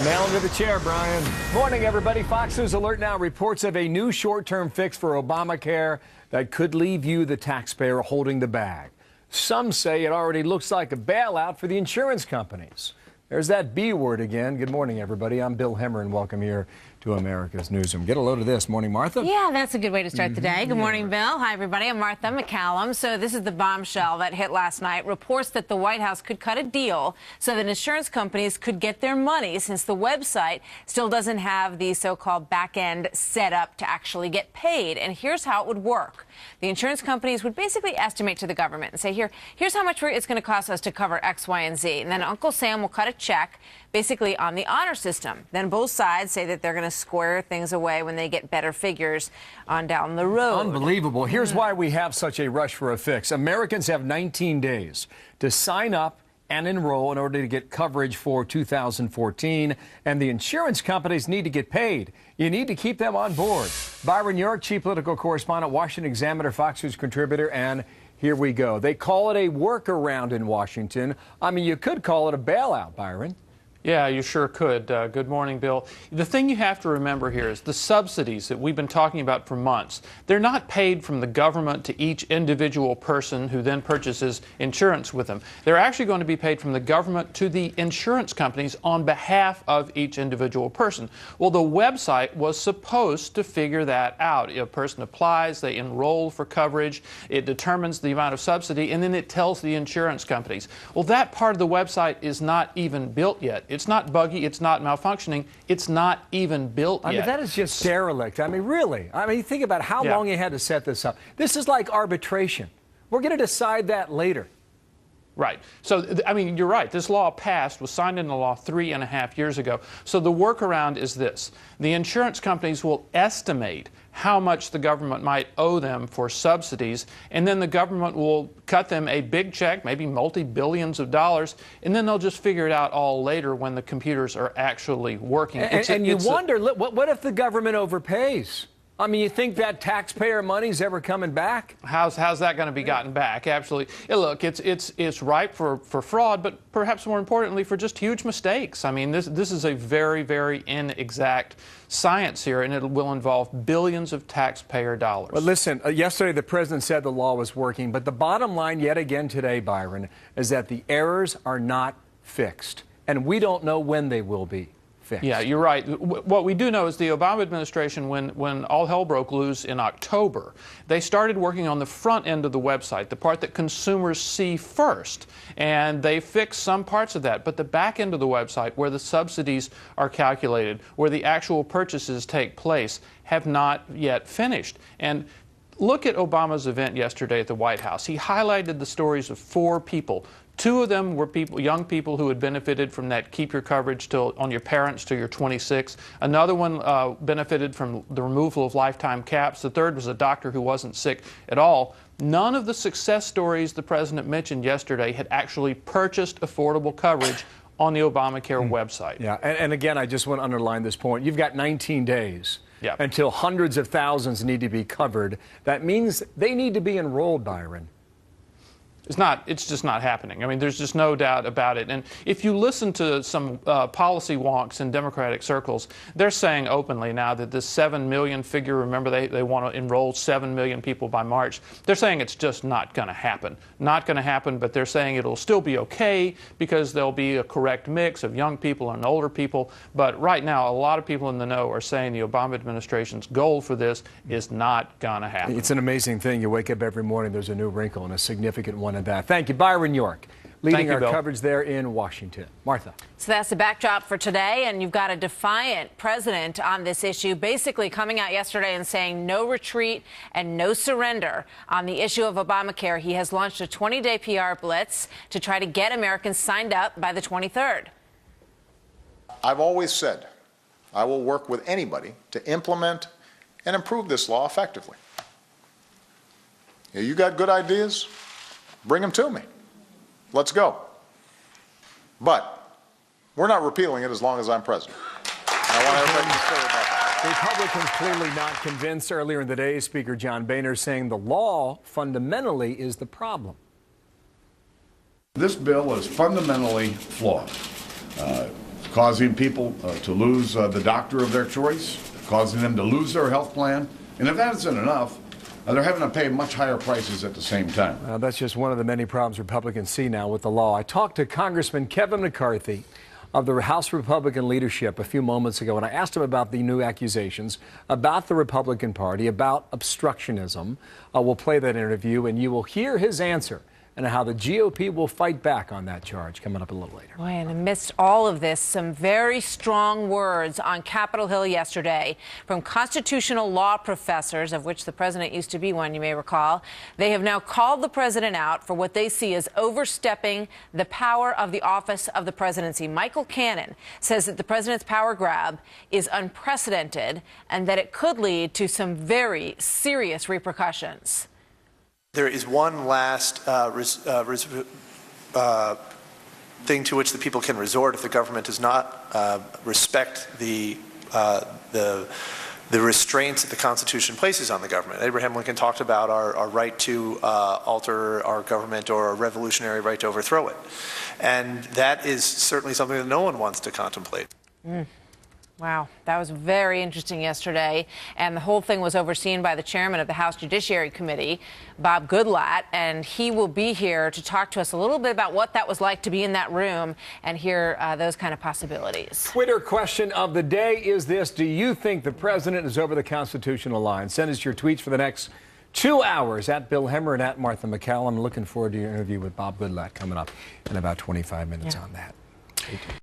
Nail him to the chair, Brian. Morning, everybody. Fox News Alert Now reports of a new short-term fix for Obamacare that could leave you, the taxpayer, holding the bag. Some say it already looks like a bailout for the insurance companies. There's that B word again. Good morning, everybody. I'm Bill Hemmer, and welcome here to America's Newsroom. Get a load of this. Morning, Martha. Yeah, that's a good way to start the day. Good morning, Bill. Hi, everybody. I'm Martha McCallum. So this is the bombshell that hit last night. Reports that the White House could cut a deal so that insurance companies could get their money, since the website still doesn't have the so-called back end set up to actually get paid. And here's how it would work. The insurance companies would basically estimate to the government and say, here's how much it's going to cost us to cover X, Y, and Z. And then Uncle Sam will cut a check basically on the honor system. Then both sides say that they're going to square things away when they get better figures on down the road. Unbelievable. Here's why we have such a rush for a fix. Americans have 19 days to sign up and enroll in order to get coverage for 2014, and the insurance companies need to get paid. You need to keep them on board. Byron York, chief political correspondent, Washington Examiner, Fox News contributor, and here we go. They call it a workaround in Washington. I mean, you could call it a bailout, Byron. Yeah, you sure could. Good morning, Bill. The thing you have to remember here is the subsidies that we've been talking about for months. They're not paid from the government to each individual person who then purchases insurance with them. They're actually going to be paid from the government to the insurance companies on behalf of each individual person. Well, the website was supposed to figure that out. A person applies, they enroll for coverage, it determines the amount of subsidy, and then it tells the insurance companies. Well, that part of the website is not even built yet. It's not buggy, it's not malfunctioning, it's not even built yet. I mean, that is just derelict. I mean, really. I mean, think about how long you had to set this up. This is like arbitration. We're going to decide that later. Right. So, I mean, you're right. This law passed, was signed into law 3.5 years ago. So the workaround is this. The insurance companies will estimate how much the government might owe them for subsidies, and then the government will cut them a big check, maybe multi-billions of dollars, and then they'll just figure it out all later when the computers are actually working. And you wonder, what if the government overpays? I mean, you think that taxpayer money's ever coming back? How's that going to be gotten back? Absolutely. Look, it's ripe for fraud, but perhaps more importantly for just huge mistakes. I mean, this is a very, very inexact science here, and it will involve billions of taxpayer dollars. Well, listen, yesterday the president said the law was working, but the bottom line yet again today, Byron, is that the errors are not fixed, and we don't know when they will be fixed. Yeah, you're right. What we do know is the Obama administration, when all hell broke loose in October, they started working on the front end of the website, the part that consumers see first, and they fixed some parts of that. But the back end of the website, where the subsidies are calculated, where the actual purchases take place, have not yet finished. And look at Obama's event yesterday at the White House. He highlighted the stories of 4 people. 2 of them were young people who had benefited from that keep your coverage on your parents till you're 26. Another one benefited from the removal of lifetime caps. The third was a doctor who wasn't sick at all. None of the success stories the president mentioned yesterday had actually purchased affordable coverage on the Obamacare website. Yeah, and again, I just want to underline this point. You've got 19 days until hundreds of thousands need to be covered. That means they need to be enrolled, Byron. It's just not happening. I mean, there's just no doubt about it. And if you listen to some policy wonks in Democratic circles, they're saying openly now that this 7 million figure, remember they want to enroll 7 million people by March, they're saying it's just not going to happen. Not going to happen, but they're saying it'll still be okay because there'll be a correct mix of young people and older people. But right now, a lot of people in the know are saying the Obama administration's goal for this is not going to happen. It's an amazing thing. You wake up every morning, there's a new wrinkle, and a significant one at that. Thank you, Byron York, leading our coverage there in Washington. Martha. So that's the backdrop for today, and you've got a defiant president on this issue, basically coming out yesterday and saying no retreat and no surrender on the issue of Obamacare. He has launched a 20-day PR blitz to try to get Americans signed up by the 23rd. I've always said I will work with anybody to implement and improve this law effectively. You got good ideas? Bring them to me. Let's go. But we're not repealing it as long as I'm president. I want everybody to be clear about that. Republicans clearly not convinced. Earlier in the day, Speaker John Boehner saying the law fundamentally is the problem. This bill is fundamentally flawed. causing people to lose the doctor of their choice, causing them to lose their health plan. And if that isn't enough, they're having to pay much higher prices at the same time. That's just one of the many problems Republicans see now with the law. I talked to Congressman Kevin McCarthy of the House Republican leadership a few moments ago, and I asked him about the new accusations about the Republican Party, about obstructionism. We'll play that interview, and you will hear his answer and how the GOP will fight back on that charge coming up a little later. Boy, and amidst all of this, some very strong words on Capitol Hill yesterday from constitutional law professors, of which the president used to be one, you may recall. They have now called the president out for what they see as overstepping the power of the office of the presidency. Michael Cannon says that the president's power grab is unprecedented and that it could lead to some very serious repercussions. There is one last thing to which the people can resort if the government does not respect the restraints that the Constitution places on the government. Abraham Lincoln talked about our right to alter our government or a revolutionary right to overthrow it. And that is certainly something that no one wants to contemplate. Wow, that was very interesting yesterday, and the whole thing was overseen by the chairman of the House Judiciary Committee, Bob Goodlatte, and he will be here to talk to us a little bit about what that was like to be in that room and hear those kind of possibilities. Twitter question of the day is this: do you think the president is over the constitutional line? Send us your tweets for the next 2 hours at Bill Hemmer and at Martha McCallum. Looking forward to your interview with Bob Goodlatte coming up in about 25 minutes on that.